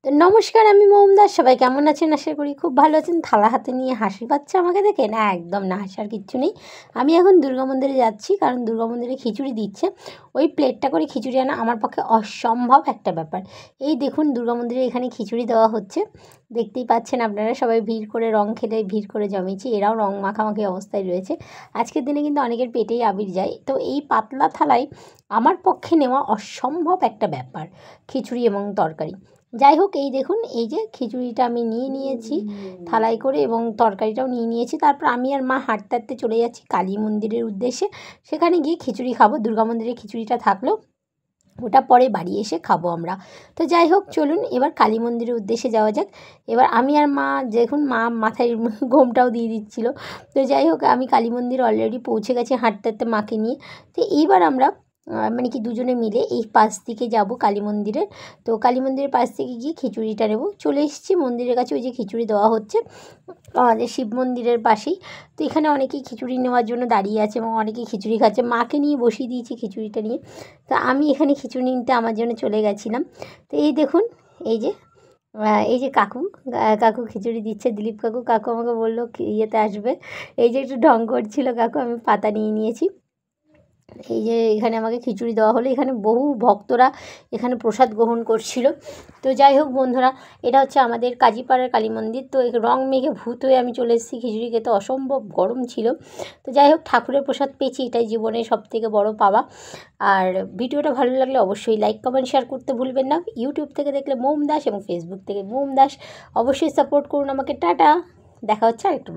তো নমস্কার, আমি মৌম দাস। সবাই কেমন আছেন? আশা করি খুব ভালো আছেন। থালা হাতে নিয়ে হাসি পাচ্ছে আমাকে দেখে? না, একদম না, হাসার কিচ্ছু নেই। আমি এখন দুর্গা মন্দিরে যাচ্ছি, কারণ দুর্গা মন্দিরে খিচুড়ি দিচ্ছে। ওই প্লেটটা করে খিচুড়ি আনা আমার পক্ষে অসম্ভব একটা ব্যাপার। এই দেখুন, দুর্গা মন্দিরে এখানে খিচুড়ি দেওয়া হচ্ছে, দেখতেই পাচ্ছেন আপনারা। সবাই ভিড় করে রং খেলে ভিড় করে জমেছে, এরাও রং মাখামাখি অবস্থায় রয়েছে। আজকের দিনে কিন্তু অনেকের পেটেই আবির যায়। তো এই পাতলা থালায় আমার পক্ষে নেওয়া অসম্ভব একটা ব্যাপার, খিচুড়ি এবং তরকারি। যাই হোক, এই দেখুন, এই যে খিচুড়িটা আমি নিয়ে নিয়েছি থালায় করে, এবং তরকারিটাও নিয়ে নিয়েছি। তারপর আমি আর মা হাঁটতে হাঁটতে চলে যাচ্ছি কালী মন্দিরের উদ্দেশ্যে। সেখানে গিয়ে খিচুড়ি খাবো। দুর্গা মন্দিরে খিচুড়িটা থাকলেও ওটা পরে বাড়ি এসে খাবো আমরা। তো যাই হোক, চলুন এবার কালী মন্দিরের উদ্দেশ্যে যাওয়া যাক। এবার আমি আর মা, দেখুন মা মাথায় ঘোমটাও দিয়ে দিচ্ছিল। তো যাই হোক, আমি কালী মন্দির অলরেডি পৌঁছে গেছি হাঁটতে হাঁটতে মাকে নিয়ে। তো এইবার আমরা মানে কি দুজনে মিলে এই পাশ দিকে যাব কালী মন্দিরের। তো কালী মন্দিরের পাশ থেকে গিয়ে খিচুড়িটা নেব। চলে এসেছি মন্দিরের কাছে, ওই যে খিচুড়ি দেওয়া হচ্ছে আমাদের শিব মন্দিরের পাশেই। তো এখানে অনেকেই খিচুড়ি নেওয়ার জন্য দাঁড়িয়ে আছে এবং অনেকেই খিচুড়ি খাচ্ছে। মাকে নিয়ে বসিয়ে দিয়েছি খিচুড়িটা নিয়ে। তো আমি এখানে খিচুড়ি নিতে আমার জন্য চলে গেছিলাম। তো এই দেখুন, এই যে কাকু, কাকু খিচুড়ি দিচ্ছে, দিলীপ কাকু। কাকু আমাকে বললো ইয়েতে আসবে। এই যে একটু ঢং করছিল কাকু, আমি পাতা নিয়ে নিয়েছি। এই যে এখানে আমাকে খিচুড়ি দেওয়া হলো। এখানে বহু ভক্তরা এখানে প্রসাদ গ্রহণ করছিল। তো যাই হোক বন্ধুরা, এটা হচ্ছে আমাদের কাজীপাড়ার কালী মন্দির। তো রং মেঘে ভূত হয়ে আমি চলে এসেছি খিচুড়ি খেতে, অসম্ভব গরম ছিল। তো যাই হোক, ঠাকুরের প্রসাদ পেয়েছি, এটাই জীবনের সবথেকে বড় পাওয়া। আর ভিডিওটা ভালো লাগলে অবশ্যই লাইক কমেন্ট শেয়ার করতে ভুলবেন না। ইউটিউব থেকে দেখলে মৌম দাস এবং ফেসবুক থেকে মৌম দাস। অবশ্যই সাপোর্ট করুন আমাকে। টাটা, দেখা হচ্ছে আরেকটু।